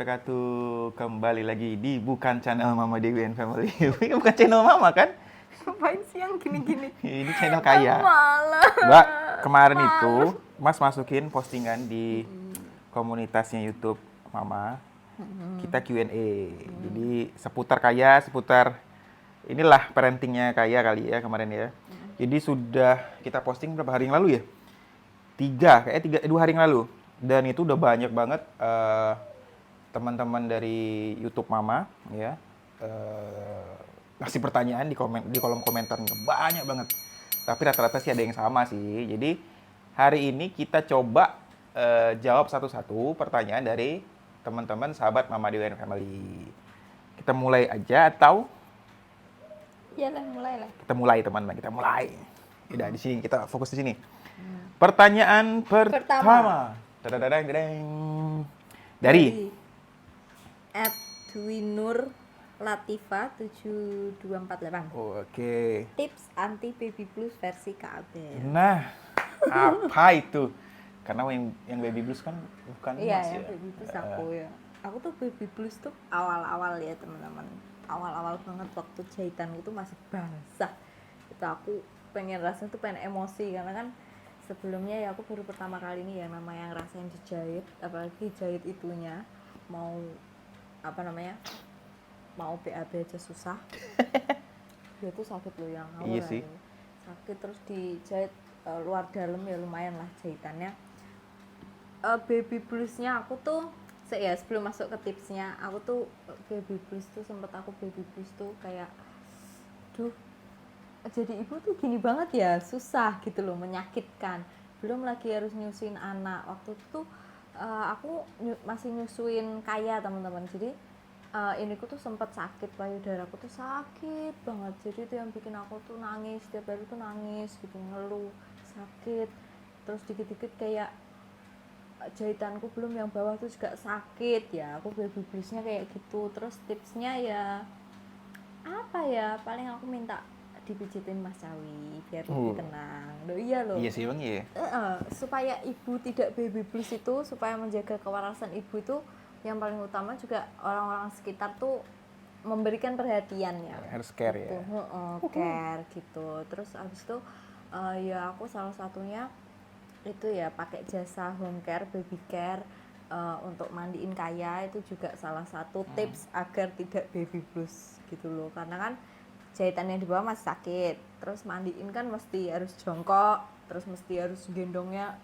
wabarakatuh. Kembali lagi di bukan channel Mama Dewi and Family. Ini bukan channel Mama kan? Ngapain sih yang gini-gini? Ini channel kaya. Malah. Mbak, kemarin itu Mas masukin postingan di komunitasnya YouTube Mama. Kita Q&A. Jadi seputar kaya, seputar inilah parentingnya kaya kali ya kemarin ya. Jadi sudah kita posting berapa hari yang lalu ya? 2 hari yang lalu. Dan itu udah banyak banget teman-teman dari YouTube Mama ya ngasih pertanyaan di kolom komentar banyak banget. Tapi rata-rata sih ada yang sama sih. Jadi hari ini kita coba jawab satu-satu pertanyaan dari teman-teman sahabat Mama Dewi and Family. Kita mulai aja atau? Iyalah, mulailah. Kita mulai teman-teman, kita mulai. Udah di sini kita fokus di sini. Pertanyaan pertama. Dadadadang. Dari @dwinur Latifa 7248. Oke. Tips anti baby blues versi KAB. Nah, apa itu? Karena yang baby blues kan bukan Iya, Mas yang ya. baby blues aku ya. Aku tuh baby blues tuh awal-awal ya teman-teman. Awal-awal banget waktu jahitan itu masih basah. Itu aku pengen rasanya tuh pengen emosi karena kan sebelumnya ya aku baru pertama kali ini ya yang ngerasain dijahit, apalagi jahit itunya mau mau BAB aja susah. Ya tuh sakit loh yang awal. Iya sih. Sakit terus dijahit luar dalam ya lumayan lah jahitannya. Baby bluesnya aku tuh sebelum masuk ke tipsnya, aku tuh baby blues tuh baby blues tuh kayak duh, jadi ibu tuh gini banget ya, susah gitu loh, menyakitkan. Belum lagi harus nyusuin anak. Waktu itu aku masih nyusuin kaya teman-teman. Jadi iniku tuh sempat sakit, payudaraku tuh sakit banget. Jadi itu yang bikin aku tuh nangis, setiap hari tuh nangis gitu, ngeluh, sakit. Terus dikit-dikit kayak jahitanku belum yang bawah tuh juga sakit ya. Aku baby bluesnya kayak gitu. Terus tipsnya ya apa ya, paling aku minta dipijitin Mas Cawi biar lebih tenang. Loh iya loh. Iya sih bang ya. Supaya ibu tidak baby blues itu, supaya menjaga kewarasan ibu itu yang paling utama juga orang-orang sekitar tuh memberikan perhatian ya. Harus care gitu. ya. Care gitu. Terus abis itu ya aku salah satunya itu ya pakai jasa home care, baby care untuk mandiin kaya, itu juga salah satu tips agar tidak baby blues gitu loh. Karena kan jahitan yang di bawah masih sakit, terus mandiin kan mesti harus jongkok, terus mesti harus gendongnya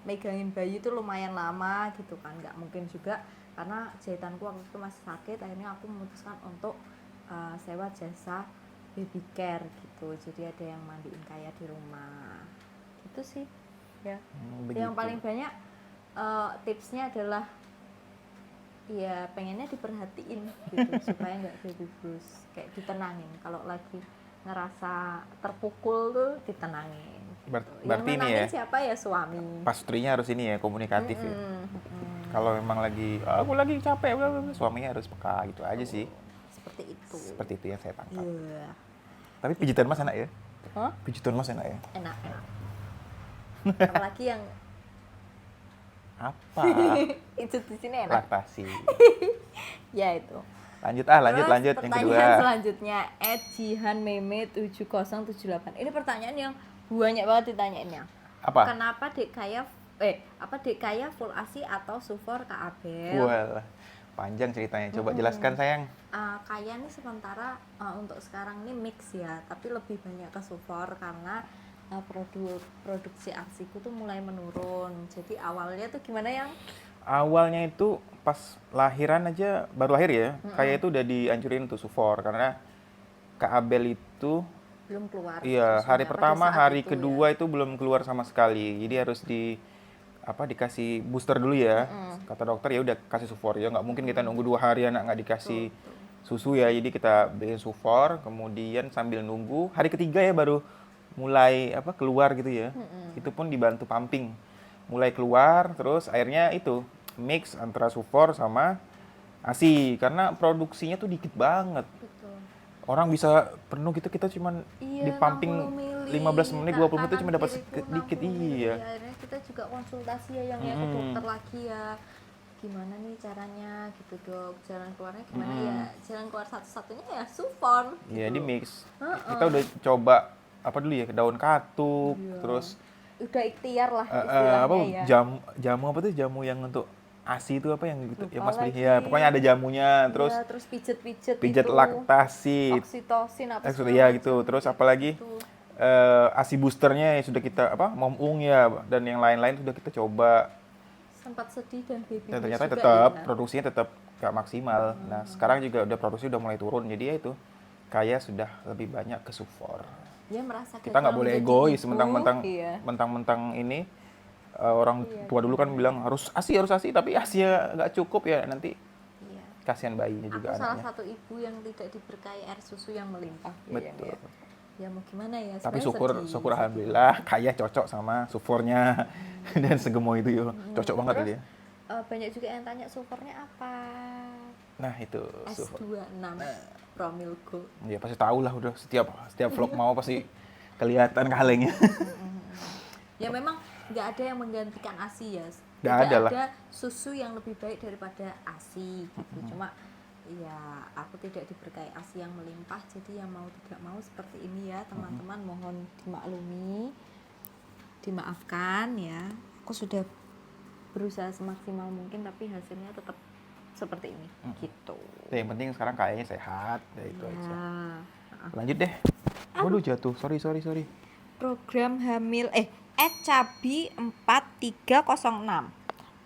megangin bayi itu lumayan lama gitu kan, nggak mungkin juga. Karena jahitanku waktu itu masih sakit, akhirnya aku memutuskan untuk sewa jasa baby care gitu. Jadi ada yang mandiin kaya di rumah gitu sih ya. Yang paling banyak tipsnya adalah ya pengennya diperhatiin gitu supaya nggak baby blues, kayak ditenangin kalau lagi ngerasa terpukul tuh ditenangin. Berarti ini ya siapa ya, suami. pastrinya harus ini ya, komunikatif ya. Kalau memang aku lagi capek, suaminya harus peka gitu aja sih. Seperti itu yang saya tangkap. Yeah. Tapi pijitan Mas enak ya? Huh? Pijitan Mas enak ya? Enak. Apalagi yang apa? itu di sini enak. Laktasi. Ya itu. Lanjut Terus, yang kedua. Pertanyaan selanjutnya @jihanmeme7078. Ini pertanyaan yang banyak banget ditanyainnya. Apa? Kenapa Dek Kaya full ASI atau Sufor KAB? Wah, panjang ceritanya. Coba jelaskan sayang. Kaya nih sementara untuk sekarang ini mix ya, tapi lebih banyak ke Sufor karena produksi ASIku tuh mulai menurun. Jadi awalnya tuh gimana yang? Awalnya itu pas lahiran aja, baru lahir ya, Kaya itu udah dianjurin tuh Sufor karena Kak Abel itu Belum keluar. iya, hari pertama, hari itu kedua itu belum keluar sama sekali. Jadi harus dikasih booster dulu ya. Kata dokter ya udah kasih Sufor ya, nggak mungkin kita nunggu 2 hari anak nggak dikasih susu ya. Jadi kita beliin Sufor, kemudian sambil nunggu hari ketiga ya baru mulai keluar gitu ya. Itu pun dibantu pumping. Mulai keluar, terus akhirnya itu mix antara Sufor sama ASI karena produksinya tuh dikit banget. Betul. Orang bisa penuh gitu, kita cuman di pumping 15 menit 20 menit itu cuma dapat dikit. Iya. Akhirnya kita juga konsultasi ya yang ke dokter lagi ya. gimana nih caranya gitu dok, jalan keluarnya gimana ya, jalan keluar satu-satunya ya Sufforn Iya, gitu. di mix. Kita udah coba apa dulu ya, daun katuk, Iya. terus Udah ikhtiar lah apa istilahnya ya. jamu apa tuh, jamu yang untuk ASI itu apa yang gitu, yang Lupa Mas beli lagi. ya, pokoknya ada jamunya, terus Iya, terus pijet-pijet pijat itu, laktasi, oksitosin apa segala ya macam gitu, terus apalagi gitu. ASI boosternya yang sudah kita apa, momung ya, dan yang lain-lain sudah kita coba, Sempat sedih dan baby dan blues ternyata juga tetap ya. produksinya tetap gak maksimal. Nah sekarang juga udah produksi udah mulai turun, jadi ya itu kayak sudah lebih banyak ke Sufor. Dia merasa Kita nggak gagal boleh menjadi egois ibu. mentang-mentang Iya. mentang-mentang ini orang tua dulu kan bilang harus ASI, tapi ASI-nya nggak cukup ya, nanti Iya. kasihan bayinya Aku juga salah anaknya. satu ibu yang tidak diberkahi air susu yang melimpah. Betul. Ya mau gimana ya. Tapi sebenarnya syukur sedih. alhamdulillah kaya cocok sama Sufornya dan segemoy itu yo. Cocok banget Terus, tadi ya. banyak juga yang tanya Suffornya apa. Nah, itu Sufor. S26 Promilgo. Ya pasti tahu lah, udah setiap vlog mau pasti kelihatan kalengnya. Ya memang nggak ada yang menggantikan ASI ya. Nggak Tidak ada lah. ada susu yang lebih baik daripada ASI gitu. Cuma ya aku tidak diberkahi ASI yang melimpah, jadi yang mau tidak mau seperti ini ya teman-teman, mohon dimaklumi, dimaafkan ya. Aku sudah berusaha semaksimal mungkin tapi hasilnya tetap seperti ini gitu. Ya, yang penting sekarang kayaknya sehat, ya itu aja. Ya. Lanjut deh. Waduh jatuh, sorry. Program hamil Cabi 4306.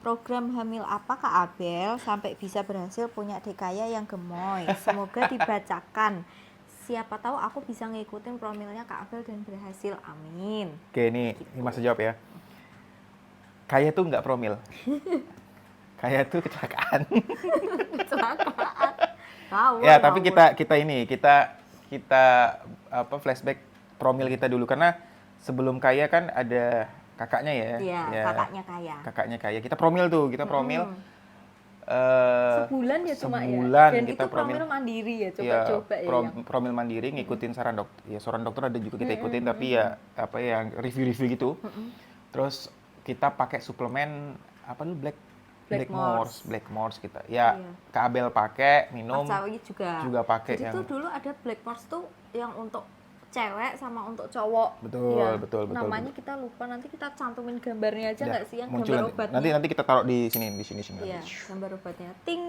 Program hamil apa Kak Abel sampai bisa berhasil punya dekaya yang gemoy? Semoga dibacakan. Siapa tahu aku bisa ngikutin promilnya Kak Abel dan berhasil. Amin. Oke, ini Mas jawab ya. Kaya tuh nggak promil. Kaya tuh kecelakaan. Kecelakaan. Tahu. Ya, tapi kita apa flashback promil kita dulu, karena sebelum kaya kan ada kakaknya ya. Iya, Ya, kakaknya kaya. kakaknya kaya. Kita promil Sebulan ya cuma sebulan ya. Dan kita itu promil mandiri ya, coba-coba ya. promil mandiri ngikutin saran dokter. Ya, saran dokter ada juga kita ikutin, tapi ya apa ya, review-review gitu. Terus kita pakai suplemen apa dulu, Blackmores kita. Ya, Iya. Kak Abel pakai minum. Mas Cawi juga pakai jadi yang tuh dulu ada Blackmores tuh yang untuk cewek sama untuk cowok. Betul, Iya. betul. Namanya kita lupa, nanti kita cantumin gambarnya aja Ya, nggak sih yang muncul gambar nanti. obatnya. Nanti kita taruh di sini. Iya, gambar obatnya ting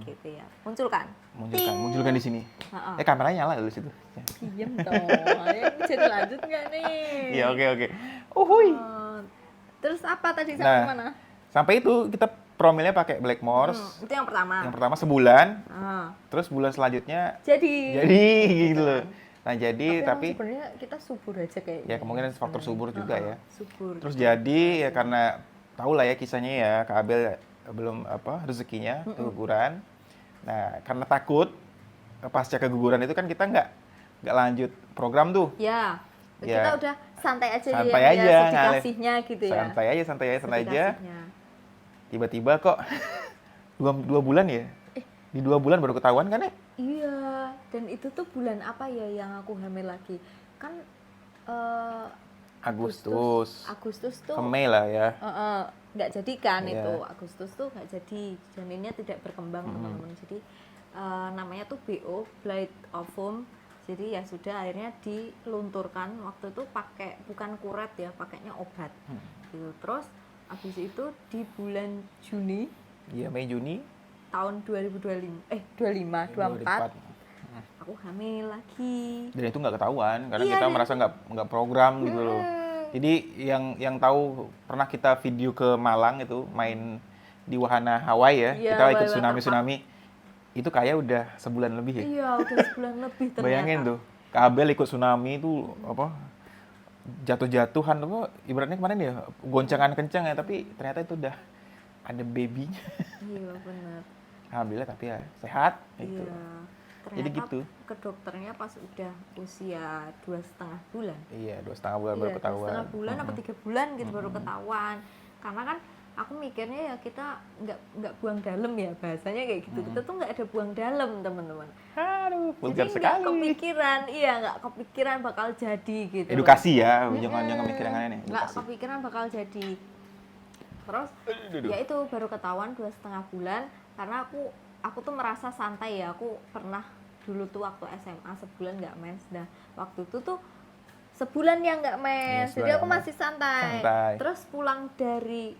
gitu ya. Muncul kan? Munculkan di sini. Heeh. Kameranya nyala dulu situ. Ya. Diem dong. Ayo jadi lanjut nggak nih? Iya, oke. Uhuy. Terus apa tadi sampai Nah, mana? sampai itu kita promilnya pakai Blackmores. Itu yang pertama. Yang pertama sebulan, Ah. terus bulan selanjutnya Jadi gitu loh. Nah, jadi tapi sebenarnya kita subur aja kayaknya. ya kemungkinan faktor subur juga ya. Subur. Terus jadi ya karena tahu lah ya kisahnya ya, Kak Abel belum apa rezekinya keguguran. Nah, karena takut pasca keguguran itu kan kita nggak lanjut program tuh. Ya. Ya. Kita udah santai aja Santai ya, aja, sedikasihnya gitu ya. Santai aja. Sedikasihnya. Tiba-tiba kok 2 bulan ya? Di 2 bulan baru ketahuan kan ya? Iya, dan itu tuh bulan apa ya yang aku hamil lagi? Kan Agustus. Agustus tuh Ke Mei lah ya. nggak jadi kan Iya. itu. Agustus tuh nggak jadi, janinnya tidak berkembang teman-teman. Jadi namanya tuh BO, Blight Ovum. Jadi ya sudah akhirnya dilunturkan. Waktu itu pakai bukan kuret ya, pakainya obat. Gitu. Terus habis itu di bulan Juni Iya, Mei Juni tahun 24 aku hamil lagi. dan itu nggak ketahuan karena Iya, kita dan- merasa nggak program gitu loh. Jadi yang tahu pernah kita video ke Malang itu main di wahana Hawaii ya. Iya, Kita ikut Hawaii tsunami. Itu kayak udah sebulan lebih ya. Iya, udah sebulan lebih ternyata. Bayangin tuh, Kak Abel ikut tsunami itu apa? Jatuh-jatuhan apa? Ibaratnya kemarin ya goncangan kencang ya, tapi ternyata itu udah ada babynya. Iya, benar. Alhamdulillah tapi ya sehat gitu. Iya. Ternyata Jadi gitu. ke dokternya pas udah usia 2,5 bulan. Iya, 2,5 bulan baru Iya, ketahuan. 2,5 bulan apa 3 bulan gitu baru ketahuan. Karena kan aku mikirnya ya kita nggak buang dalam ya, bahasanya kayak gitu. Kita tuh nggak ada buang dalam teman-teman. Aduh, vulgar Jadi nggak sekali. kepikiran, nggak kepikiran bakal jadi gitu. Edukasi ya, jangan mikir yang aneh nih. Nggak Edukasi. kepikiran bakal jadi. Terus ya itu baru ketahuan 2,5 bulan karena aku tuh merasa santai ya. Aku pernah dulu tuh waktu SMA sebulan nggak mens. Nah waktu itu tuh sebulan yang nggak mens, jadi aku masih santai. Terus pulang dari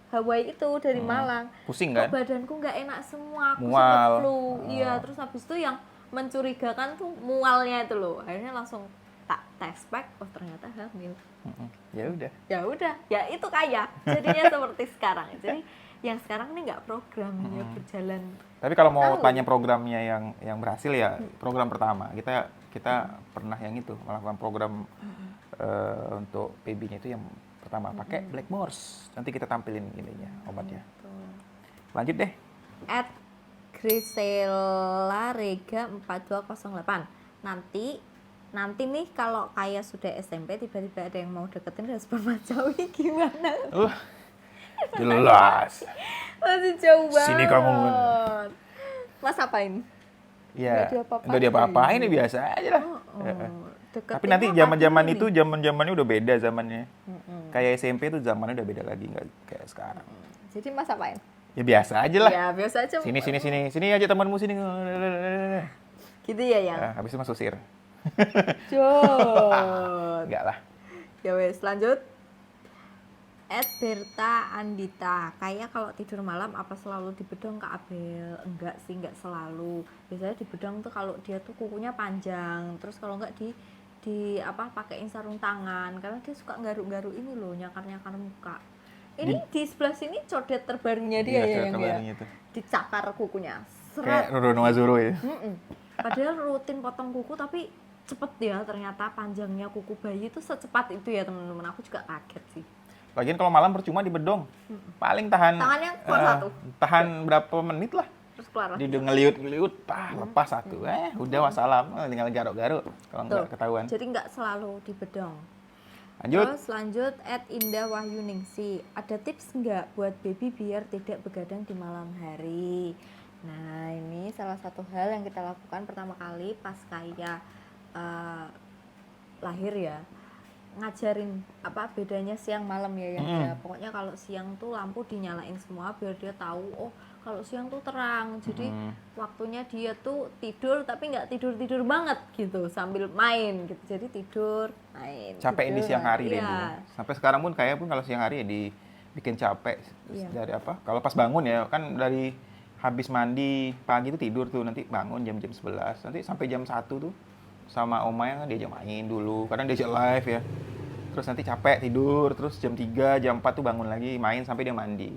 Hawaii itu dari Malang, pusing kan? Badanku nggak enak semua, aku mual. sempet flu. Iya, terus habis itu yang mencurigakan tuh mualnya itu loh. Akhirnya langsung tak tes pack, oh ternyata hamil. Ya udah, ya itu kaya. Jadinya seperti sekarang. Jadi yang sekarang ini nggak programnya berjalan. Tapi kalau mau tanya programnya yang berhasil ya program pertama kita pernah yang itu melakukan program untuk baby-nya itu yang pertama pakai Blackmores. Nanti kita tampilin ininya obatnya. Lanjut deh. @Grisela Rega 4208. Nanti nih kalau kayak sudah SMP tiba-tiba ada yang mau deketin Spermacawi gimana? Jelas. Masih jauh banget. Sini kamu. Mas apain? Ya, enggak diapa-apain, ini biasa aja lah. Tapi nanti zamannya udah beda zamannya. Kayak SMP tuh zamannya udah beda lagi, nggak kayak sekarang. Jadi Mas apain? Ya biasa aja lah. Ya biasa aja. Sini aja temanmu sini. Gitu ya yang. Habis itu masuk sir. Enggak lah. Ya wes, lanjut. @Berta Andita, kayak kalau tidur malam apa selalu dibedong Kak Abel? Enggak sih, enggak selalu. Biasanya dibedong tuh kalau dia tuh kukunya panjang, terus kalau enggak pakein sarung tangan karena dia suka garuk-garuk ini loh, nyakar-nyakar muka. Ini di sebelah sini codet terbarunya dia ya yang dia dicakar kukunya. Kayak Roro Azuro ya. Padahal rutin potong kuku tapi cepet ya ternyata panjangnya kuku bayi itu secepat itu ya teman-teman. Aku juga kaget sih. Lagian kalau malam percuma dibedong. Paling tangannya keluar satu. Tahan berapa menit lah. Terus keluar. Dia ngeliut, lepas satu. Udah wassalam, tinggal garuk-garuk kalau enggak ketahuan. Jadi enggak selalu dibedong. Lanjut @IndahWahyuningsi. Ada tips enggak buat baby biar tidak begadang di malam hari? Nah, ini salah satu hal yang kita lakukan pertama kali pas kayak lahir ya. Ngajarin bedanya siang malam ya ya. Pokoknya kalau siang tuh lampu dinyalain semua biar dia tahu kalau siang tuh terang. Jadi waktunya dia tuh tidur tapi nggak tidur banget gitu sambil main gitu. Jadi tidur, main. Capek tidur, di siang hari deh iya. dulu. Sampai sekarang pun kalau siang hari ya dibikin capek. Dari Kalau pas bangun ya kan dari habis mandi pagi tuh tidur tuh, nanti bangun jam 11, nanti sampai jam 1 tuh sama oma yang diajak main dulu, kadang diajak live ya. Terus nanti capek tidur, terus jam 3, jam 4 tuh bangun lagi main sampai dia mandi.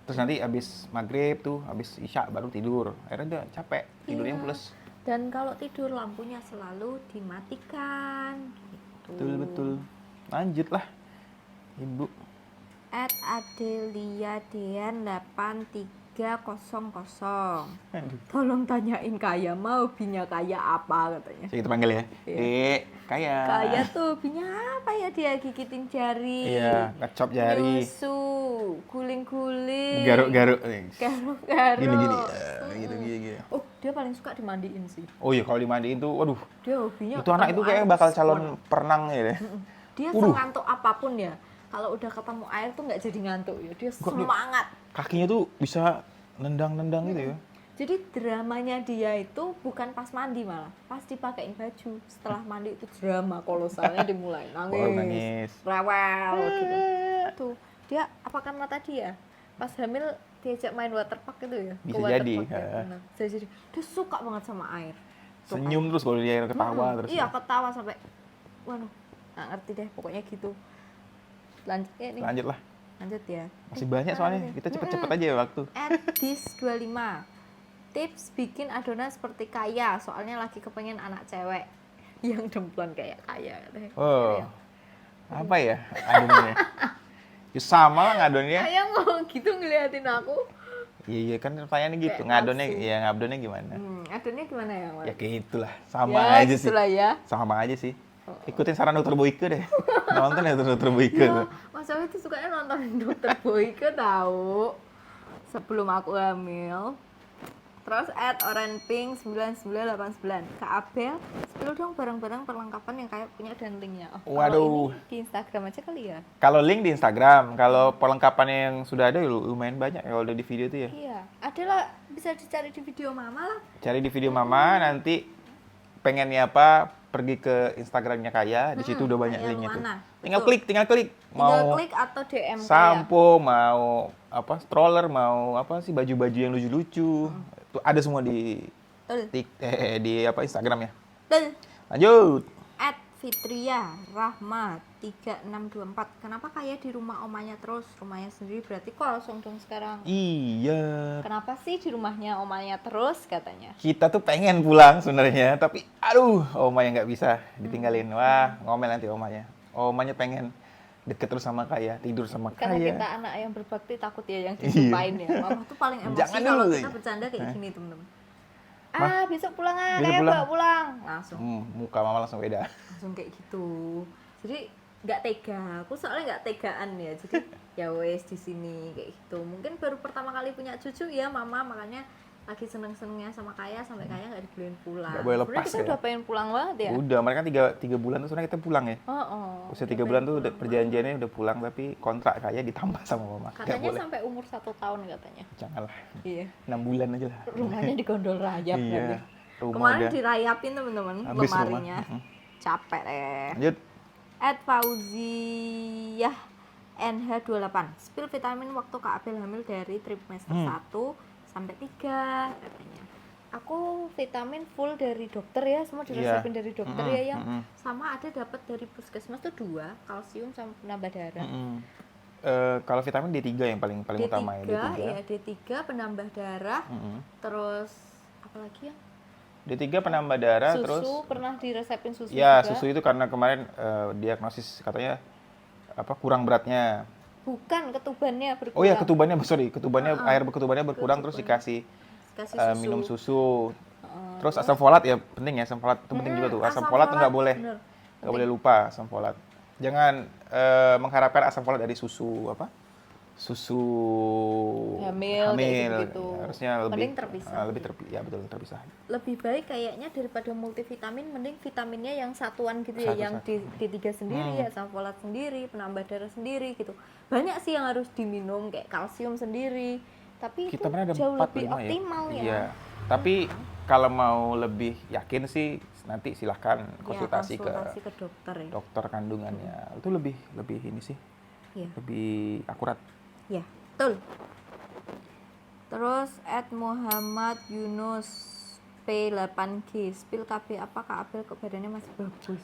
Terus nanti habis maghrib tuh, habis isya baru tidur. Akhirnya dia capek, tidurnya plus. Dan kalau tidur lampunya selalu dimatikan gitu. Betul. Lanjutlah, Ibu. @AdeliaDean8300. Tolong tanyain Kaya mau binya Kaya apa katanya. Kita panggil ya. Kaya. Kaya tuh binya apa ya, dia gigitin jari. Iya, ngecop jari. Nyusu, guling-guling. Garuk-garuk. Garuk-garuk. Gini. Oh, dia paling suka dimandiin sih. Oh iya, kalau dimandiin tuh waduh. Dia hobinya. Itu anak itu kayaknya bakal calon perenang ya deh. Dia sengantuk apapun ya. Kalau udah ketemu air tuh nggak jadi ngantuk ya. Dia semangat. Kakinya tuh bisa nendang-nendang gitu ya. Jadi dramanya dia itu bukan pas mandi malah, pas dipakein baju. Setelah mandi itu drama kolosalnya dimulai. Nangis. Rewel gitu. Tuh, dia apakan mata dia? Pas hamil diajak main waterpark itu ya. Bisa jadi. Jadi dia suka banget sama air. Senyum terus kalau dia ketawa terus. Iya, ketawa sampai waduh, nggak ngerti deh pokoknya gitu. Lanjut ya. Masih banyak soalnya, kita cepet-cepet aja ya waktu. @dis25. Tips bikin adonan seperti Kaya, soalnya lagi kepengen anak cewek yang demplon kayak Kaya. Apa ya adonannya? Ya sama lah ngadonnya. Kaya mau gitu ngeliatin aku. Iya kan pertanyaannya gitu, ngadonnya gimana? Adonnya gimana ya? Ya gitulah, sama aja sih. Ya. Sama aja sih. Ikutin saran Dokter Boyke deh. Nonton ya Dokter Boyke tuh. Mas Awi tuh sukanya nonton Dokter Boyke tahu. Sebelum aku hamil. Terus @oranpink9989 Kak Abel, spill dong barang-barang perlengkapan yang kayak punya dan linknya. Oh, Waduh. kalau ini di Instagram aja kali ya? Kalau link di Instagram, kalau perlengkapan yang sudah ada lumayan banyak ya kalau udah di video tuh ya. Iya, adalah bisa dicari di video Mama lah. Cari di video Mama, nanti pengennya apa, pergi ke Instagramnya Kaya, di situ udah banyak Kaya linknya tuh. Luana. Tinggal Betul. klik, tinggal klik. Tinggal Mau klik atau DM sampo, mau apa stroller, mau apa sih baju-baju yang lucu-lucu. Tuh ada semua di di apa Instagram ya. Betul. Lanjut. Fitria Rahma 3624. Kenapa Kaya di rumah omanya terus? Rumahnya sendiri berarti kosong dong sekarang. Iya. Kenapa sih di rumahnya omanya terus katanya? Kita tuh pengen pulang sebenarnya, tapi aduh, omanya nggak bisa ditinggalin. Wah, ngomel nanti omanya. Omanya pengen deket terus sama Kaya, tidur sama Karena Kaya. kita anak yang berbakti takut ya yang disumpahin ya. Mama tuh paling emosi Jangan kalau dulu, kita ya. bercanda kayak gini temen-temen. Ma, Besok pulang besok Kaya pulang. bawa pulang. Langsung Muka mama langsung beda. kayak gitu. Jadi nggak tega. Aku soalnya nggak tegaan ya. Jadi ya wes di sini kayak gitu. Mungkin baru pertama kali punya cucu ya Mama, makanya lagi seneng-senengnya sama Kaya sampai Kaya nggak dibolehin pulang. Nggak boleh lepas Sebenarnya kita ya. udah pengen pulang banget ya. Udah, mereka 3 bulan tuh sebenarnya kita pulang ya. Usia 3 bulan tuh udah perjanjiannya udah pulang, tapi kontrak Kaya ditambah sama mama. Nggak Katanya boleh. sampai umur 1 tahun katanya. Janganlah. Iya. 6 bulan aja lah. Rumahnya digondol rayap Iya. berarti. Rumah Kemarin udah dirayapin temen-temen habis lemarinya. rumah. Capek deh. Lanjut. Fauziyah NH28. Spill vitamin waktu Kak Abel hamil dari trimester 1 sampai 3 katanya. Aku vitamin full dari dokter ya, semua diresepin dari dokter ya, yang sama ada dapat dari puskesmas tuh 2, kalsium sama penambah darah. Kalau vitamin D3 yang paling D3, utama ya, D3. ya D3 penambah darah. Terus apa lagi ya? D3 penambah darah, Susu, terus pernah diresepin susu ya juga. susu itu karena kemarin diagnosis katanya apa kurang beratnya. Bukan, ketubannya berkurang. Oh ya, ketubannya air ketubannya berkurang, terus dikasih Kasih susu. minum susu. Terus asam folat ya penting ya, asam folat itu penting juga tuh. Asam folat tuh nggak boleh, bener. nggak boleh lupa asam folat. Jangan mengharapkan asam folat dari susu apa? Susu Hamil, kayak gitu. Ya, harusnya lebih Mending terpisah. ya betul terpisah. Lebih baik kayaknya daripada multivitamin, mending vitaminnya yang satuan gitu ya, yang D3 sendiri, asam folat sendiri, penambah darah sendiri gitu. Banyak sih yang harus diminum, kayak kalsium sendiri. Tapi Kita itu pernah ada jauh 4, lebih 5 optimal ya. Iya. Tapi kalau mau lebih yakin sih nanti silahkan konsultasi ke dokter ya. dokter kandungannya. Itu lebih ini sih. Iya. Lebih akurat. Ya, betul. Terus Muhammad Yunus P8G, spill KB apa Kak Abel kok badannya masih bagus?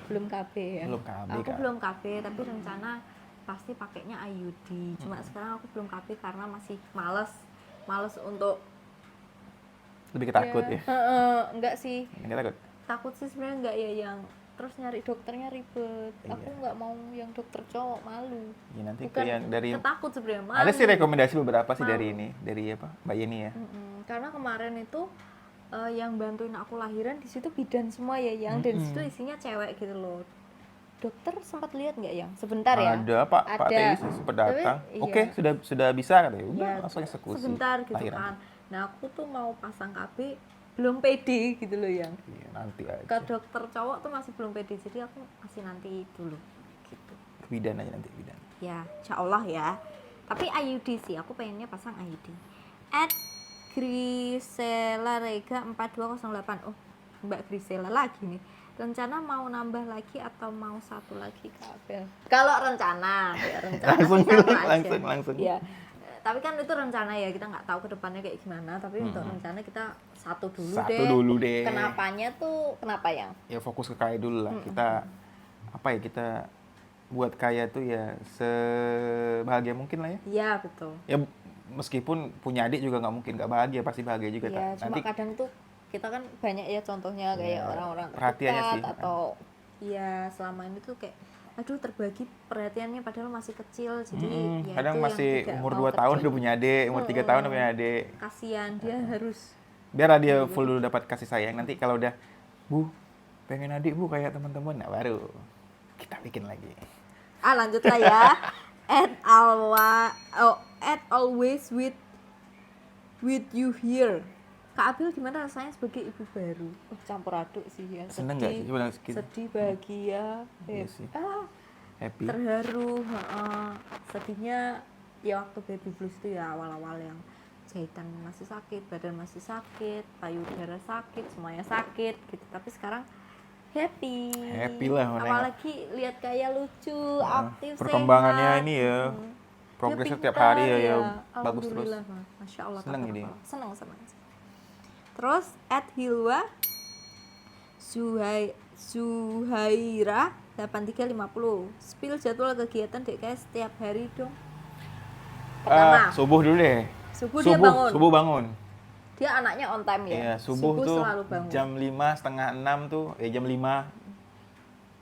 Belum KB ya? Belum KB, Aku Kak. belum KB, tapi rencana pasti pakainya IUD. Cuma sekarang aku belum KB karena masih males untuk Lebih ketakut ya. enggak sih. Enggak takut. Takut sih sebenarnya enggak ya, yang terus nyari dokternya ribet. Iya. Aku nggak mau yang dokter cowok, malu. Ya, nanti Bukan ke yang dari ketakut sebenarnya, malu. ada sih rekomendasi beberapa sih Malu. dari ini, dari apa? Mbak Yeni ya. Karena kemarin itu yang bantuin aku lahiran di situ bidan semua ya, yang dan di situ isinya cewek gitu loh. Dokter sempat lihat nggak yang sebentar ya? Ada Pak Ada. Teis sempat datang. Tapi, Oke, iya. sudah bisa katanya. Udah Ya, langsung eksekusi. sebentar gitu lahiran. kan. Nah aku tuh mau pasang KB belum pede gitu loh yang. Iya, nanti Ke aja. dokter cowok tuh masih belum pede, jadi aku masih nanti dulu gitu. Bidan aja nanti bidan. Ya, insya Allah ya. Tapi IUD sih, aku pengennya pasang IUD. Grisela Rega 4208. Oh, Mbak Grisela lagi nih. Rencana mau nambah lagi atau mau satu lagi kabel? Kalau rencana, ya rencana Langsung, sih satu aja. langsung. Ya. Tapi kan itu rencana ya, kita nggak tahu ke depannya kayak gimana. Tapi untuk rencana kita satu dulu deh. Kenapanya tuh, kenapa yang? Ya fokus ke Kaya dulu lah. Kita apa ya, kita buat Kaya tuh ya sebahagia mungkin lah ya. Iya betul. Ya meskipun punya adik juga nggak mungkin nggak bahagia, pasti bahagia juga. Iya, cuma Nanti kadang tuh kita kan banyak ya contohnya kayak orang-orang perhatiannya dekat sih. atau ya selama ini tuh kayak aduh terbagi perhatiannya padahal masih kecil, jadi ya kadang itu yang masih tidak umur mau 2 tahun terjadi. udah punya adik, umur 3 tahun udah punya adik. Kasihan dia harus Biarlah dia full dulu dapat kasih sayang. Nanti kalau udah, Bu, pengen adik Bu kayak teman-teman, nah baru kita bikin lagi. lanjut lah ya. Always with you here. Kak Abil gimana rasanya sebagai ibu baru? Campur aduk sih ya. Seneng nggak sih? Coba sedikit. Sedih, bahagia, Iya sih. Happy. terharu, sedihnya ya waktu baby blues itu ya awal-awal yang jahitan masih sakit, badan masih sakit, payudara sakit, semuanya sakit gitu. Tapi sekarang happy. Happy lah, mana Apalagi lihat kayak lucu, aktif, perkembangannya sehat. ini ya. Mm. Progresnya Dia tiap pintar hari ya, bagus terus. Alhamdulillah, Mas. Masya Allah. Seneng ini. Seneng. Terus Hilwa Zuhaira 8350 spill jadwal kegiatan DKS setiap hari dong. Pertama, Subuh dulu deh. dia bangun. Subuh bangun. Dia anaknya on time ya. Iya, subuh tuh selalu bangun. jam 5, setengah 6 tuh, jam 5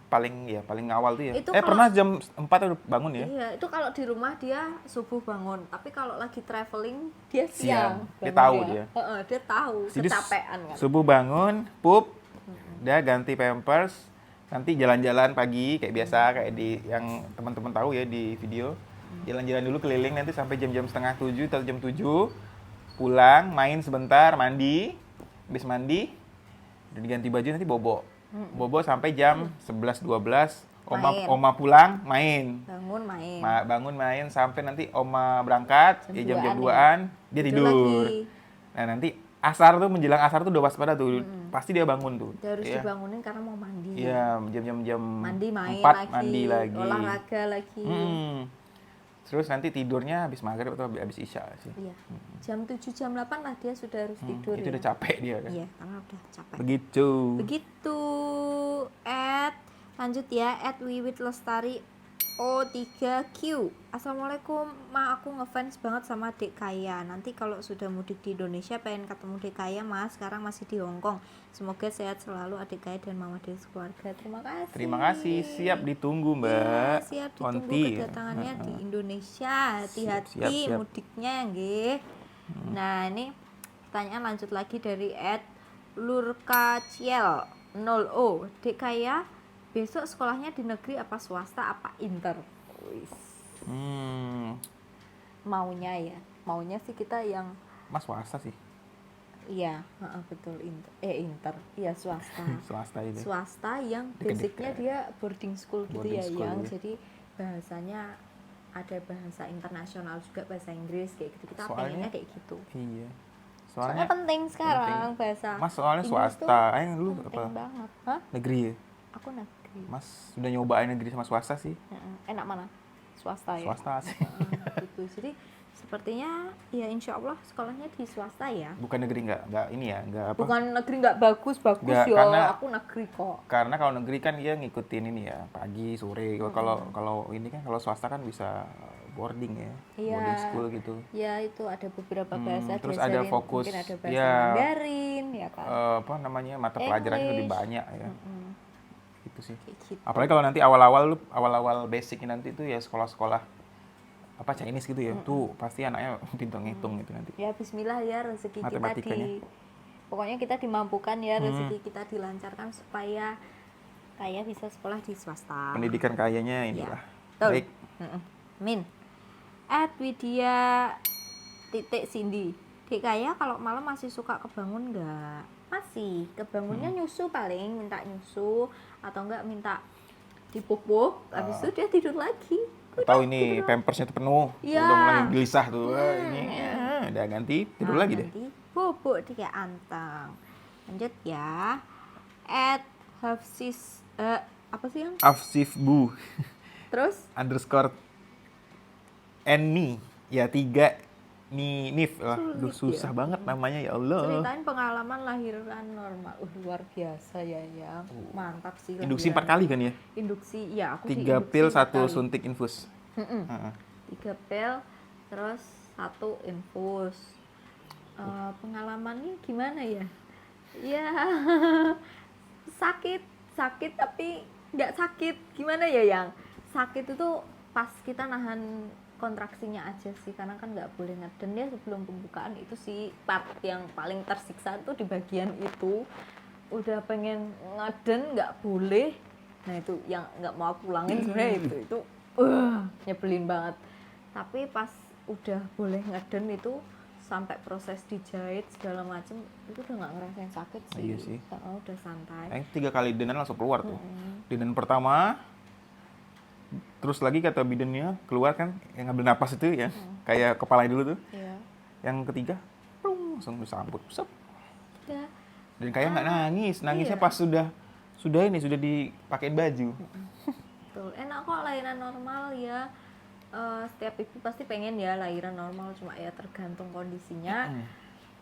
paling awal tuh ya. Itu Pernah jam 4 udah bangun ya? Iya, itu kalau di rumah dia subuh bangun, tapi kalau lagi traveling dia Siang. siang. Dia bangun tahu ya. dia. Dia tahu, Jadi kecapean kan. subuh bangun, pup, dia ganti pampers, nanti jalan-jalan pagi kayak biasa, kayak di yang teman-teman tahu ya di video. Jalan-jalan dulu keliling nanti sampai jam-jam setengah 7 atau jam 7. Pulang, main sebentar, mandi. Habis mandi, udah diganti baju nanti bobo. Bobo sampai jam 11 12. Oma pulang, main. Bangun main. Sampai nanti oma berangkat, jam-jam 2-an, dia tidur. Lagi. Nah, nanti menjelang asar tuh udah waspada tuh. Pasti dia bangun tuh. Dia harus dibangunin karena mau mandi. Iya, jam mandi, main 4 lagi, mandi lagi. olahraga lagi. Terus nanti tidurnya habis maghrib atau habis isya sih. Iya. Jam 7 jam 8 lah dia sudah harus tidur. Itu udah capek dia kan. Iya, karena udah capek. Begitu. Lanjut ya, Wiwit Lestari O3Q. Assalamualaikum, aku ngefans banget sama Dek Kaya. Nanti kalau sudah mudik di Indonesia pengen ketemu Dek Kaya, Mas. Sekarang masih di Hong Kong. Semoga sehat selalu Adik Kaya dan Mama Dek keluarga. Terima kasih. Siap ditunggu, Mbak. Ya, siap ditunggu kedatangannya di Indonesia. Hati-hati siap. mudiknya, nggih. Nah, ini pertanyaan lanjut lagi dari @lurkaciel 0O. Dek Kaya, besok sekolahnya di negeri apa swasta apa inter? Maunya sih kita yang Mas swasta sih. Iya, betul inter. Iya swasta. Swasta yang basicnya dia boarding school gitu ya. Jadi bahasanya ada bahasa internasional juga, bahasa Inggris kayak gitu. Kita pengennya kayak gitu. Iya. Soalnya penting sekarang bahasa. Mas soalnya swasta. Dulu apa? Banget. Negeri ya? Aku negeri. Mas sudah nyobain negeri sama swasta sih? Enak mana? Swasta ya? Swasta sih. Gitu. Jadi sepertinya ya insya Allah sekolahnya di swasta ya. Bukan negeri nggak ini ya, nggak apa? Bukan negeri nggak bagus ya. Aku negeri kok. Karena kalau negeri kan dia ngikutin ini ya, pagi sore. Kalau ini kan kalau swasta kan bisa boarding ya, boarding school gitu. Ya itu ada beberapa bahasa. Terus ada fokus. Mungkin ada bahasa Mandarin ya kan. Mata pelajarannya lebih banyak ya. Gitu sih. Gitu. Apalagi kalau nanti awal-awal basicnya nanti itu ya sekolah-sekolah apa Chinese gitu ya, tuh pasti anaknya pintar ngitung gitu nanti. Ya Bismillah ya, rezeki kita pokoknya kita dimampukan ya, rezeki kita dilancarkan supaya Kaya bisa sekolah di swasta. Pendidikan Kayanya inilah. Ya. Baik. Min. @Widya_Cindy. Dek Kaya kalau malam masih suka kebangun nggak? Masih, kebangunnya nyusu paling, minta nyusu atau enggak minta dipupuk, habis itu dia tidur lagi. Atau ini pampersnya tuh penuh, ya. Udah mulai gelisah tuh, udah ganti tidur lagi deh. Bubuk dia anteng. Lanjut ya. @Hafsis apa sih yang? Afsifbu. Terus? _Enni ya 3 Nif lah, susah banget namanya ya Allah. Ceritain pengalaman lahiran normal. Luar biasa ya yang mantap sih. Induksi 4 kali kan ya? Induksi ya aku 3 pil 1 suntik infus. 3 pil terus 1 infus. Pengalamannya gimana ya? Ya sakit tapi nggak sakit. Gimana ya yang sakit itu pas kita nahan kontraksinya aja sih, karena kan nggak boleh ngeden ya sebelum pembukaan. Itu sih part yang paling tersiksa tuh di bagian itu. Udah pengen ngeden nggak boleh, nah itu yang nggak mau pulangin sebenarnya itu nyebelin banget. Tapi pas udah boleh ngeden itu sampai proses dijahit segala macem itu udah nggak ngerasain sakit sih. Iya sih. Udah santai. 3 kali denan langsung keluar tuh. Denan pertama, terus lagi kata bidannya keluar kan, yang ngambil napas itu ya, kayak kepalanya dulu tuh. Iya. Yang ketiga, langsung disambut, sep. Udah. Dan kayak nggak nangis, nangisnya Iya. pas sudah dipakein baju. Betul. Enak kok lahiran normal ya. Setiap ibu pasti pengen ya lahiran normal, cuma ya tergantung kondisinya.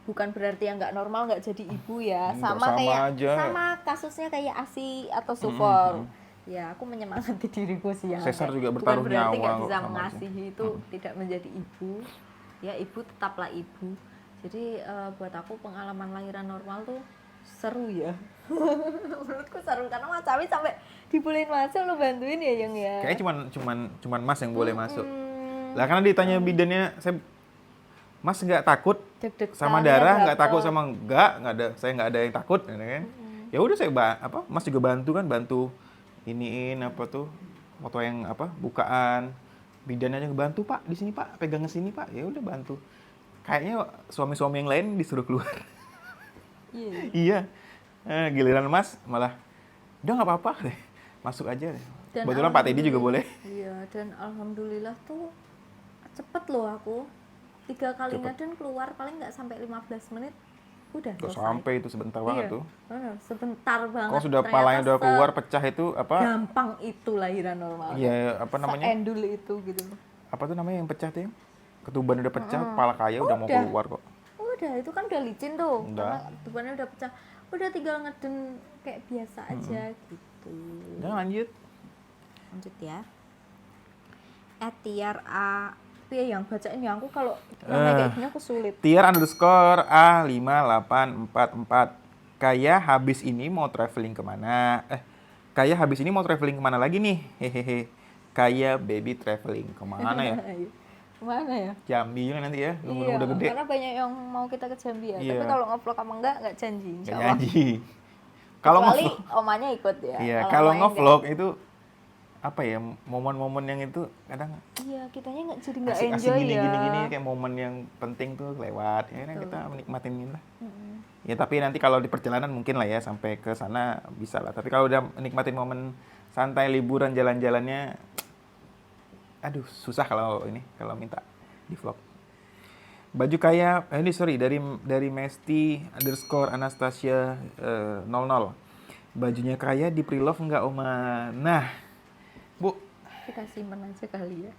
Bukan berarti yang nggak normal nggak jadi ibu ya. Enggak, Sama sama kayak aja. sama kasusnya kayak ASI atau Sufor. Ya aku menyemangati diriku sih ya. Sesar juga Bukan bertaruh berarti nyawa nggak kok bisa sama mengasihi itu tidak menjadi ibu. Ya ibu tetaplah ibu. Jadi buat aku pengalaman lahiran normal tuh seru ya. Menurutku seru karena Mas Cawi sampai dibolehin masuk lo bantuin ya yang ya. Kayaknya cuman Mas yang boleh masuk. Lah karena ditanya bidannya, Mas nggak takut Deg-degan sama ya, darah, nggak gatel. takut sama nggak ada, saya nggak ada yang takut, gitu kan? Ya udah Mas juga bantu iniin apa tuh, foto yang apa bukaan, bidannya aja ngebantu Pak di sini Pak, pegang ke sini Pak, ya udah bantu. Kayaknya suami-suami yang lain disuruh keluar. Iya. Iya, giliran Mas malah, udah nggak apa-apa deh, masuk aja deh. Dan Kebetulan Pak Teddy juga boleh. Iya, dan alhamdulillah tuh cepet loh aku. 3 kali Cepet. ngaden keluar paling nggak sampai 15 menit udah Kok selesai. sampai itu sebentar banget Iya, tuh. bener, sebentar banget. Kok sudah Ternyata palanya udah keluar pecah itu apa? gampang itu lahiran normal. Iya, apa namanya? Seendul itu gitu. Apa tuh namanya yang pecah tuh? Ketuban udah pecah, kepala kaya udah mau Udah. keluar kok. Udah, itu kan udah licin tuh. Udah. Karena tubuhnya udah pecah. Udah tinggal ngeden kayak biasa aja gitu. Udah lanjut. Lanjut ya. Etiar A. Tapi yang baca ini aku kalau namanya kayak gini aku sulit. Tiar_A5844. Kayak habis ini mau traveling kemana? Kayak habis ini mau traveling kemana lagi nih? Hehehe. Kayak baby traveling kemana ya? Kemana ya? Jambi kan nanti ya, nunggu Iya, udah gede. karena banyak yang mau kita ke Jambi ya. Iya. Tapi kalau ngevlog sama enggak janji Gak insyaallah. janji. Kalau Kecuali ngevlog, omanya ikut ya. iya, kalau omanya ngevlog itu apa ya, momen-momen yang itu kadang enggak. Iya, kitanya enggak jadi enggak asik-asik enjoy gini ya. kayak momen yang penting tuh lewat. Ya kan kita menikmatin lah. Ya tapi nanti kalau di perjalanan mungkin lah ya sampai ke sana bisa lah. Tapi kalau udah menikmatin momen santai liburan jalan-jalannya, aduh susah kalau minta di vlog. Baju kayak ini dari Mesti_Anastasia 00. Bajunya kayak di pre-love enggak Oma? Nah, Bu, Kita simpen aja kali ya.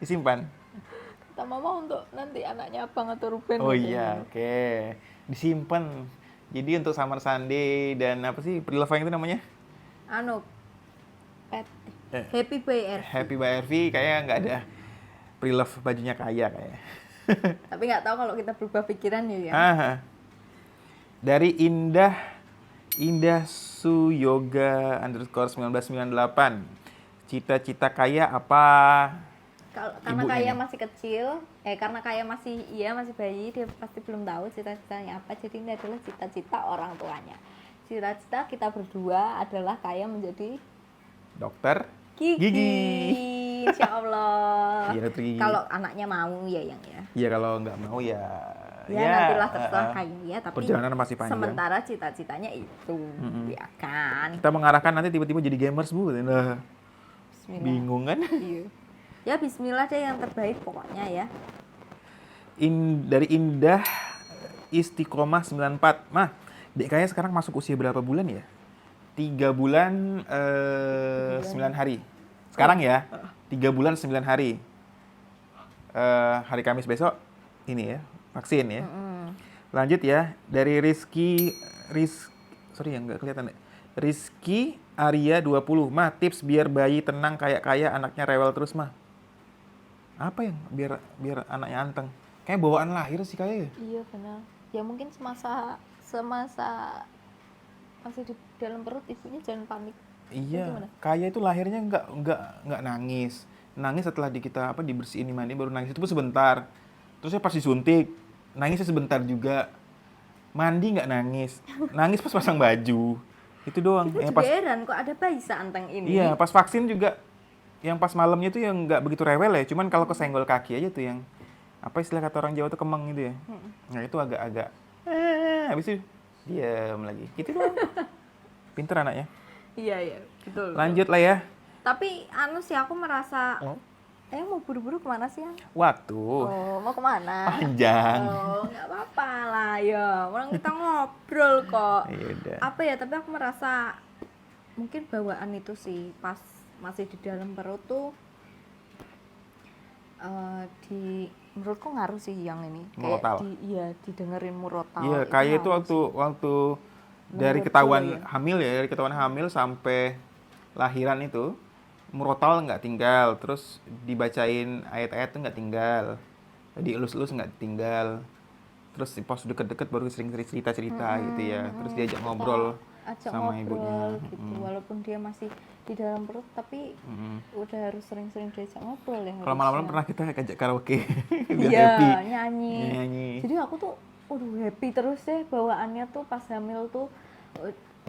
disimpan. Kata mama untuk nanti anaknya Abang atau Ruben. Oh gitu. iya, oke. Disimpan. Jadi untuk Summer Sunday dan apa sih pre-love yang itu namanya? Anu pet Happy by Air. Happy by RV kayaknya nggak ada pre-love bajunya kayak. Tapi nggak tahu kalau kita berubah pikiran ya. Dari Indah Suyoga _1998. Cita-cita kaya apa? Karena Ibunya Kaya nih. masih kecil, karena Kaya masih bayi, dia pasti belum tahu cita-citanya apa. Jadi ini adalah cita-cita orang tuanya. Cita-cita kita berdua adalah Kaya menjadi Dokter gigi. Insya Allah. Iya, dokter gigi. Kalau anaknya mau ya yang ya. Iya, kalau nggak mau ya. Nantilah terserah Kaya ya. Tapi perjalanan masih panjang. sementara cita-citanya itu, ya kan. Kita mengarahkan nanti tiba-tiba jadi gamers, Bu. Nah, Bismillah. bingung kan? Iya. Ya Bismillah deh yang terbaik pokoknya ya. Dari Indah Istiqomah 94. Mah, Dek Kaya sekarang masuk usia berapa bulan ya? 3 bulan 9 hari. Sekarang ya, 3 bulan 9 hari. Hari Kamis besok ini ya, vaksin ya. Lanjut ya, dari sorry ya nggak kelihatan deh. Rizky Arya 20. Mah, tips biar bayi tenang kayak Kaya anaknya rewel terus mah. Apa yang biar anaknya anteng? Kayak bawaan lahir sih Kaya ya. Iya benar. Ya mungkin semasa masih di dalam perut ibunya jangan panik. Iya, Gimana? Kaya itu lahirnya nggak nangis. Nangis setelah dibersihin mandi baru nangis itu pun sebentar. Terusnya pas disuntik, nangisnya sebentar juga. Mandi nggak nangis. Nangis pas pasang baju. Itu doang. Ibu juga heran kok ada bayi seanteng ini. Iya, pas vaksin juga yang pas malamnya tuh yang nggak begitu rewel ya. Cuman kalau kesenggol kaki aja tuh yang apa istilah kata orang Jawa tuh kemeng gitu ya. Nah itu agak-agak habis itu diam lagi gitu doang. Pinter anaknya. Iya iya betul. Lanjut lah ya. Tapi anu sih aku merasa mau buru-buru kemana sih? Waktu Oh mau kemana? panjang. Oh nggak apa-apa lah ya. Orang kita ngobrol kok. Ya udah. Apa ya? Tapi aku merasa mungkin bawaan itu sih pas masih di dalam perut tuh menurutku ngaruh sih yang ini Murotal. didengerin murotal. Iya, kayak itu waktu dari Menurut ketahuan gue ya. hamil ya, dari ketahuan hamil sampai lahiran itu murotal nggak tinggal, terus dibacain ayat-ayat tuh nggak tinggal, dielus-elus nggak tinggal, terus pas deket-deket baru sering cerita-cerita gitu ya, terus diajak ngobrol Ajak sama ngobrol ibunya. gitu walaupun dia masih di dalam perut tapi udah harus sering-sering diajak ngobrol ya Kalau malam-malam pernah kita ajak karaoke biar iya happy. nyanyi. Jadi aku tuh happy terus deh bawaannya tuh pas hamil tuh.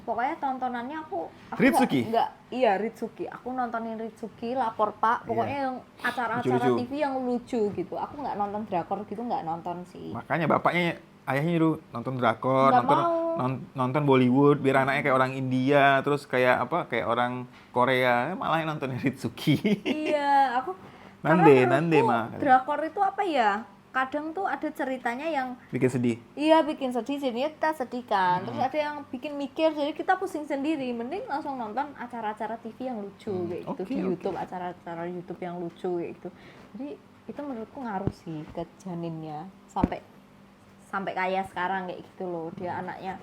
Pokoknya tontonannya aku Ritsuki? Iya Ritsuki. Aku nontonin Ritsuki, Lapor Pak. Pokoknya yang acara-acara Lucu-lucu. TV yang lucu gitu. Aku nggak nonton drakor gitu, nggak nonton sih. Makanya bapaknya, ayahnya nyuruh nonton drakor, Nggak nonton mau. nonton Bollywood biar anaknya kayak orang India, terus kayak orang Korea, malah nonton Ritsuki. Iya, aku Nande karena menurutku mah drakor itu apa ya? Kadang tuh ada ceritanya yang bikin sedih. iya bikin sedih, jadinya kita sedih kan. Terus ada yang bikin mikir, jadi kita pusing sendiri. Mending langsung nonton acara-acara TV yang lucu kayak gitu Oke, di oke. YouTube, acara-acara YouTube yang lucu kayak gitu. Jadi itu menurutku ngaruh sih ke janinnya sampai kayak sekarang kayak gitu loh. Dia anaknya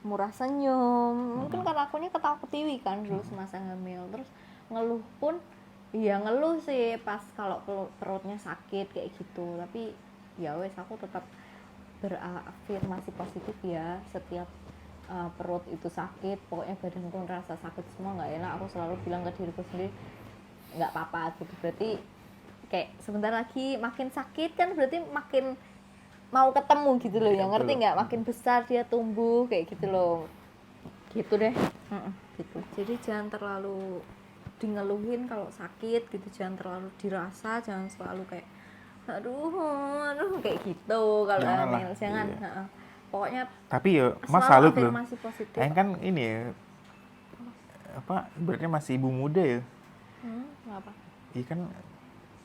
murah senyum. Mungkin karena akunya ketawa ketiwi kan dulu semasa hamil. Terus ngeluh pun iya ngeluh sih pas kalau perutnya sakit kayak gitu. Tapi ya wes aku tetap berafirmasi positif ya setiap perut itu sakit, pokoknya badanku ngerasa sakit semua nggak enak, aku selalu bilang ke diriku sendiri nggak apa-apa gitu. Berarti kayak sebentar lagi makin sakit kan berarti makin mau ketemu gitu loh ya, ngerti nggak? Makin besar dia tumbuh kayak gitu loh, gitu deh. Gitu. Jadi jangan terlalu dingeluhin kalau sakit gitu, jangan terlalu dirasa, jangan selalu kayak aduh kayak gitu kalau Janganlah, hamil, jangan. iya. Pokoknya Tapi ya Mas selalu salut loh. afirmasi positif. Ayang kan ini ya, apa ibaratnya masih ibu muda ya. Kenapa? Iya kan,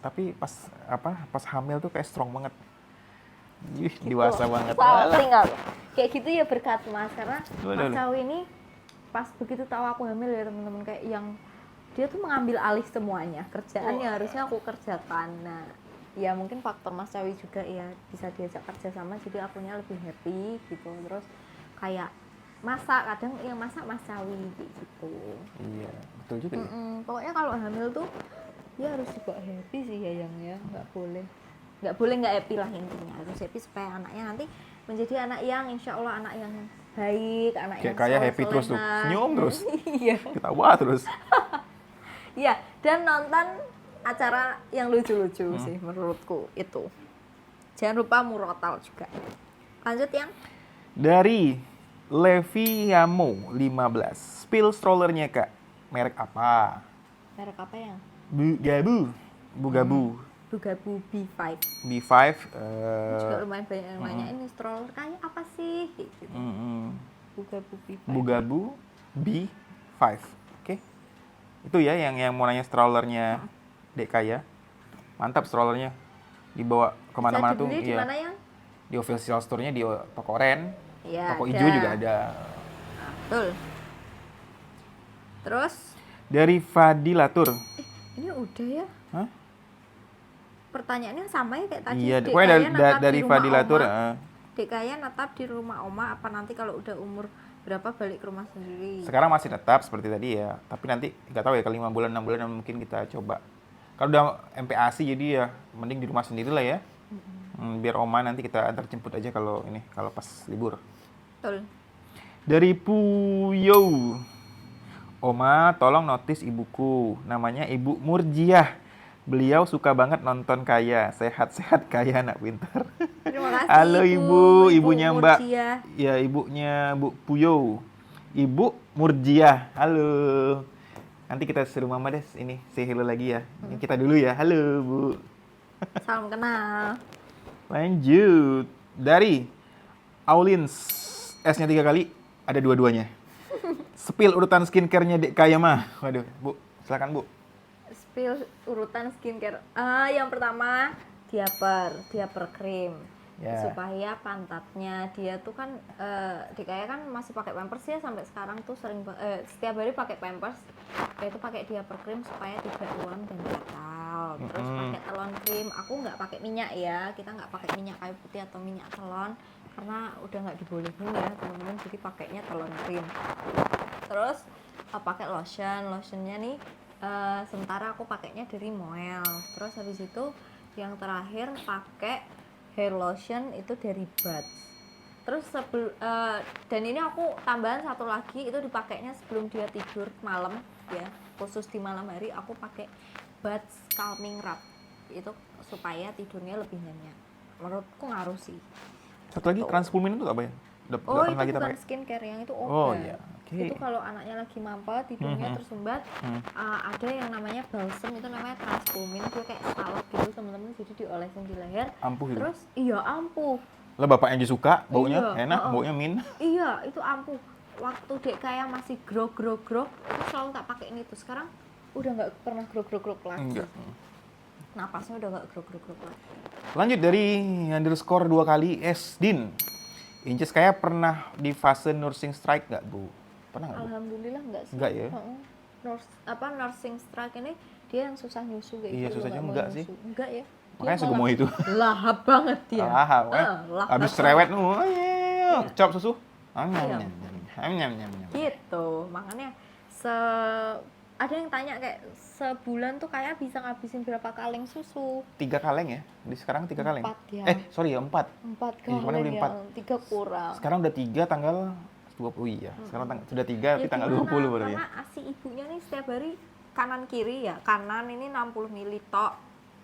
tapi pas hamil tuh kayak strong banget. Ih, dewasa banget. Tinggal kayak gitu ya berkat Mas, karena Boleh. Mas Cawi ini pas begitu tahu aku hamil ya teman-teman, kayak yang dia tuh mengambil alih semuanya kerjaan yang harusnya aku kerjakan. Nah ya mungkin faktor Mas Cawi juga ya, bisa diajak kerja sama jadi akunya lebih happy gitu. Terus kayak masak, kadang yang masak Mas Cawi gitu. Iya, betul juga ya. Pokoknya kalau hamil tuh ya harus juga happy sih ya yang ya, nggak boleh nggak happy lah, intinya harus happy supaya anaknya nanti menjadi anak yang insya Allah anak yang baik, anak yang Kayak happy terus tuh, soleh-soleha. senyum terus, Iya. ketawa terus. Iya, dan nonton acara yang lucu-lucu sih menurutku itu. Jangan lupa murotal juga. Lanjut yang Dari Leviamo 15, spill strollernya Kak, merek apa? merek apa yang? Bugabu. Bugaboo B5. B5. Juga lumayan banyak yang nanya ini stroller kayak apa sih? Gitu. Bugaboo B5. Bugabu B5. Oke. Itu ya yang mau nanya strollernya Dek Kaya. Mantap strollernya. Dibawa kemana-mana Bisa tuh. dibeli di Iya. mana yang? Di official store-nya di toko Ren. Iya, Toko ada. hijau juga ada. Betul. Terus Dari Fadilatur. ini udah ya? Hah? Pertanyaannya sama ya kayak tadi. Iya, Dek pokoknya Kaya natap dari di rumah Fadilatur. Oma. Dek Kaya natap di rumah Oma, apa nanti kalau udah umur berapa balik ke rumah sendiri? Sekarang masih tetap seperti tadi ya. Tapi nanti nggak tahu ya, ke 5 bulan, 6 bulan mungkin kita coba. Kalau udah MPASI jadi ya mending di rumah sendiri lah ya. Biar Oma nanti kita antar jemput aja kalau pas libur. Betul. Dari Puyo. Oma, tolong notis ibuku. Namanya Ibu Murjiah. Beliau suka banget nonton Kaya. Sehat-sehat Kaya, anak pintar. Terima kasih. Halo Ibu, ibunya Mbak. Murjiah. Ya, ibunya Bu Puyo. Ibu Murjiah. Halo. Nanti kita suruh Mama deh ini say hello lagi ya. Ini kita dulu ya. Halo, Bu. Salam kenal. Lanjut. Dari Aulins. S-nya 3 kali. Ada dua-duanya. Spill urutan skincare-nya Dek Kaya mah. Waduh, Bu. Silakan, Bu. Spill urutan skincare. Yang pertama diaper cream. Ya. Supaya pantatnya dia tuh kan Dikaya kan masih pakai pampers ya sampai sekarang tuh setiap hari pakai pampers. Dia itu pakai diaper cream supaya tidak ruam dan gatal. Terus pakai telon cream. Aku nggak pakai minyak ya. Kita nggak pakai minyak kayu putih atau minyak telon karena udah nggak dibolehin ya teman-teman. Jadi pakainya telon cream. Terus pakai lotionnya nih. Sementara aku pakainya dari Moel. Terus habis itu yang terakhir pakai hair lotion itu dari Buds. Terus dan ini aku tambahan satu lagi itu dipakainya sebelum dia tidur malam ya. Khusus di malam hari aku pakai Buds calming wrap. Itu supaya tidurnya lebih nyenyak. Menurutku ngaruh sih. Satu lagi, transpumin itu apa ya? Udah Oh, pernah itu kita bukan pakai? skincare, yang itu obat. Oh, iya. Oke. Itu kalau anaknya lagi mampet, tidurnya tersumbat, ada yang namanya balsem, itu namanya transpumin. Itu kayak salep gitu teman-teman, jadi diolesin di leher. Ampuh gitu. Terus iya ampuh. Lah bapaknya aja suka, baunya Iya, enak, baunya min. Iya, itu ampuh. Waktu Dek Kaya masih grog, itu selalu tak pakai ini tuh. Sekarang udah nggak pernah grog lagi. Enggak. Napasnya udah nggak grog lagi. Lanjut dari underscore 2 kali Din. Inces kayak pernah di fase nursing strike nggak, Bu? Pernah nggak, Bu? Alhamdulillah enggak sih. Enggak ya? Nursing strike ini dia yang susah nyusu kayak Iya, gitu. susahnya nggak mau enggak nyusu. sih. Enggak ya. Makanya Dia segemoy itu. lahap banget dia. Lahap, lahap habis banget. cerewet, cop susu. Iya. Nyam. Gitu. Makanya ada yang tanya kayak sebulan tuh kayak bisa ngabisin berapa kaleng susu? 3 kaleng ya? Di sekarang 3 kaleng? 4 ya. Sorry ya, 4. 4 Iya, kemarin beli kaleng 4. ya. 3 kurang. Sekarang udah 3 tanggal 20. Iya, sekarang sudah 3 tapi tanggal gimana? 20 baru ya. Karena ASI ibunya nih setiap hari kanan kiri ya. Kanan ini 60 ml tok.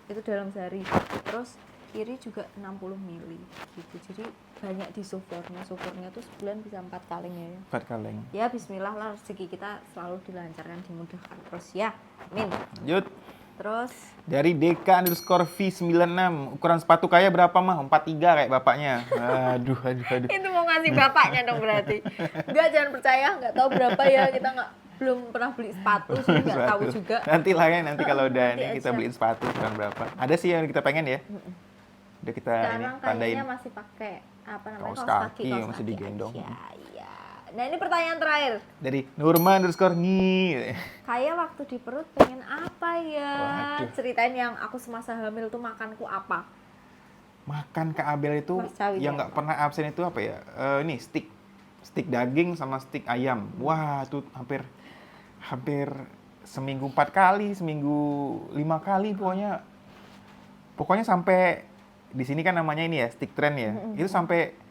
Itu dalam sehari. Terus kiri juga 60 ml gitu. Jadi banyak di supornya. Supornya tuh sebulan bisa 4 kaleng ya. 4 kaleng. Ya bismillah lah, rezeki kita selalu dilancarkan, dimudahkan terus ya. Amin. Lanjut. Terus Dari DK_V96, ukuran sepatu Kaya berapa mah? 43 kayak bapaknya. Aduh. itu mau ngasih bapaknya dong berarti. Enggak, jangan percaya, nggak tahu berapa ya, kita belum pernah beli sepatu sih, nggak tahu juga. Nanti lah ya, nanti kalau udah Nanti ini kita aja. beliin sepatu ukuran berapa. Ada sih yang kita pengen ya. Udah kita ini Sekarang tandain. kayaknya masih pakai apa namanya, Kaos kaos kaki, kaki, masih digendong. aja. Iya. Nah ini pertanyaan terakhir. Dari Nurma_ngi. Kayak waktu di perut pengen apa ya? Waduh. Ceritain yang aku semasa hamil tuh makanku apa? Makan Kak Abel itu Mas Cawi yang ya. nggak pernah absen itu apa ya? Ini stick daging sama stick ayam. Wah, itu hampir seminggu 4 kali, seminggu 5 kali pokoknya. Pokoknya sampai di sini kan namanya ini ya, stick trend ya. Itu sampai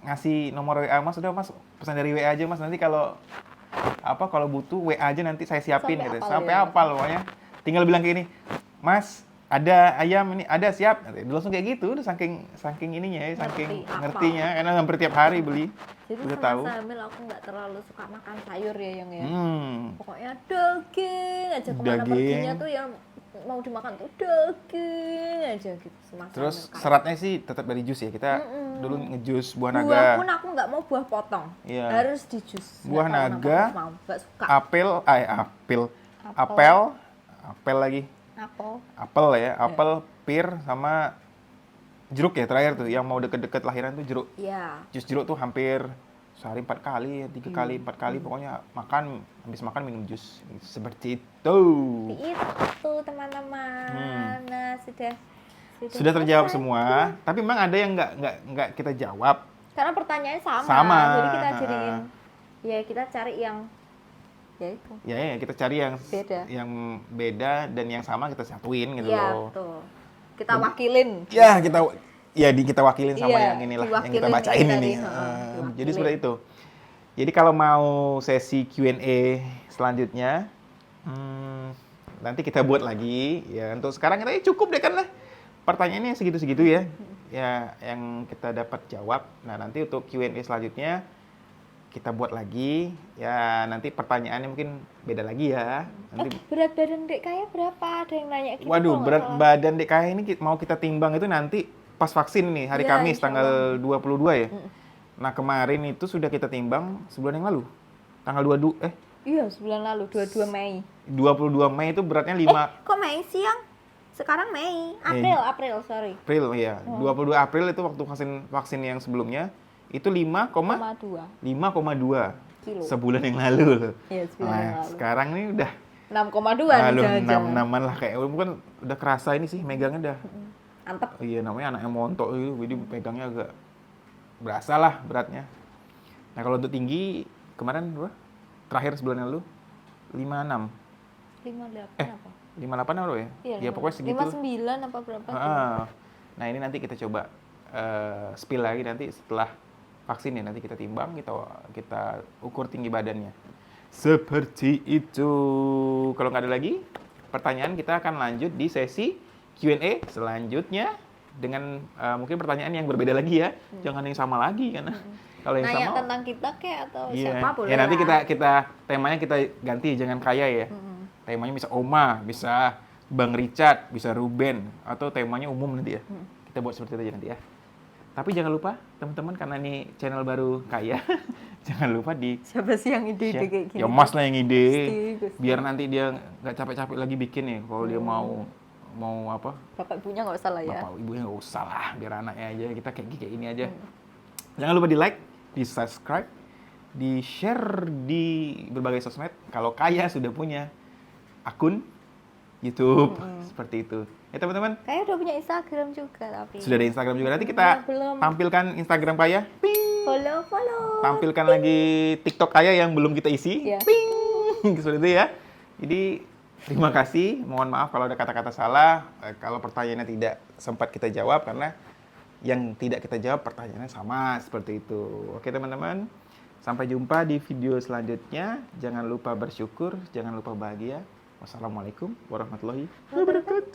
ngasih nomor WA, Mas, udah Mas pesan dari WA aja Mas, nanti kalau butuh WA aja nanti saya siapin Sampai gitu. hafal Sampai ya. hafal pokoknya. Tinggal bilang kayak ini, Mas, ada ayam ini, ada siap. Dulu langsung kayak gitu, udah saking ininya ya, saking Ngerti apa. ngertinya karena hampir tiap hari beli. Jadi Udah tahu. semasa hamil aku nggak terlalu suka makan sayur ya yang ya. Pokoknya daging aja, kemana Daging. perginya tuh yang mau dimakan tuh daging aja gitu semasa Terus hamil kayak. seratnya sih tetap dari jus ya. Kita dulu ngejus buah naga, Buah pun aku nggak mau buah potong, Iya. harus di jus. Buah Nggak tahu naga, kenapa aku mau, nggak suka. apel lagi. Apel ya, apel, pir sama jeruk ya terakhir tuh yang mau deket-deket lahiran tuh jeruk. Iya. Jus jeruk tuh hampir sehari 4 kali, 3 kali, 4 kali pokoknya habis makan minum jus. Seperti itu. Itu teman-teman. Nah, Sudah terjawab selesai. semua, tapi memang ada yang nggak kita jawab. Karena pertanyaannya sama. Sama. Jadi kita jadiin, ya kita cari yang ya itu. Ya, kita cari yang Beda. yang beda dan yang sama kita satuin gitu Iya, loh. betul. Kita wakilin. Ya, kita wakilin sama Iya, yang inilah yang kita diwakilin bacain yang ini. tadi, diwakilin. Jadi seperti itu. Jadi kalau mau sesi Q&A selanjutnya, nanti kita buat lagi. Ya, untuk sekarang kita cukup deh kan lah. Pertanyaannya segitu-segitu ya. Ya, yang kita dapat jawab. Nah, nanti untuk Q&A selanjutnya kita buat lagi. Ya, nanti pertanyaannya mungkin beda lagi ya. Nanti Berat badan Dek Kaya berapa? Ada yang nanya gitu. waduh, kalau nggak berat salah. badan DKI ini mau kita timbang itu nanti pas vaksin nih, hari Iya, Kamis insya tanggal 22 ya. Nah, kemarin itu sudah kita timbang sebulan yang lalu. Tanggal 22 Iya, sebulan lalu 22 Mei. 22 Mei itu beratnya 5 Kok Mei sih yang? Sekarang Mei. April, sorry. April ya. 22 April itu waktu vaksin yang sebelumnya itu 5,2 5,2 kilo. sebulan yang lalu loh. Iya, sebulan yang Nah, lalu. sekarang ini udah 6,2 nih Aduh, jangan-jangan. 6-6an lah kayak bukan udah kerasa ini sih megangnya dah. Antep. Iya, namanya anaknya montok gitu, jadi pegangnya agak berasa lah beratnya. Nah, kalau untuk tinggi kemarin berapa? Terakhir sebulan yang lalu 56. 58 apa? 58 apa ya? Iya, Ya pokoknya segitu. 59 apa berapa? Nah, ini nanti kita coba spill lagi nanti setelah vaksin ya, nanti kita timbang, kita ukur tinggi badannya. Seperti itu. Kalau nggak ada lagi pertanyaan, kita akan lanjut di sesi Q&A selanjutnya dengan mungkin pertanyaan yang berbeda lagi ya. Jangan yang sama lagi karena kalau yang Nanya sama tentang kita kayak atau iya. siapa boleh Ya nanti lah. kita temanya kita ganti, jangan kaya ya. Temanya bisa Oma, bisa Bang Richard, bisa Ruben, atau temanya umum nanti ya. Kita buat seperti itu aja nanti ya. Tapi jangan lupa teman-teman, karena ini channel baru kaya, jangan lupa di Siapa sih yang ide-ide kayak gini? ya Mas lah yang ide. Gusti. Biar nanti dia nggak capek-capek lagi bikin nih. Kalau dia mau apa? Bapak ibunya nggak usah lah ya. Bapak ibunya nggak usah lah, biar anaknya aja. Kita kayak ini aja. Jangan lupa di like, di subscribe, di share di berbagai sosmed. Kalau kaya sudah punya akun YouTube seperti itu. Ya teman-teman, Kayak udah punya Instagram juga tapi. sudah ada Instagram juga. Nanti kita belum. tampilkan Instagram kaya. Ping. Follow. Tampilkan lagi TikTok kaya yang belum kita isi. Iya. Ping. Seperti itu ya. Jadi terima kasih. Mohon maaf kalau ada kata-kata salah. Kalau pertanyaannya tidak sempat kita jawab karena yang tidak kita jawab pertanyaannya sama seperti itu. Oke teman-teman. Sampai jumpa di video selanjutnya. Jangan lupa bersyukur, jangan lupa bahagia. Wassalamualaikum warahmatullahi wabarakatuh.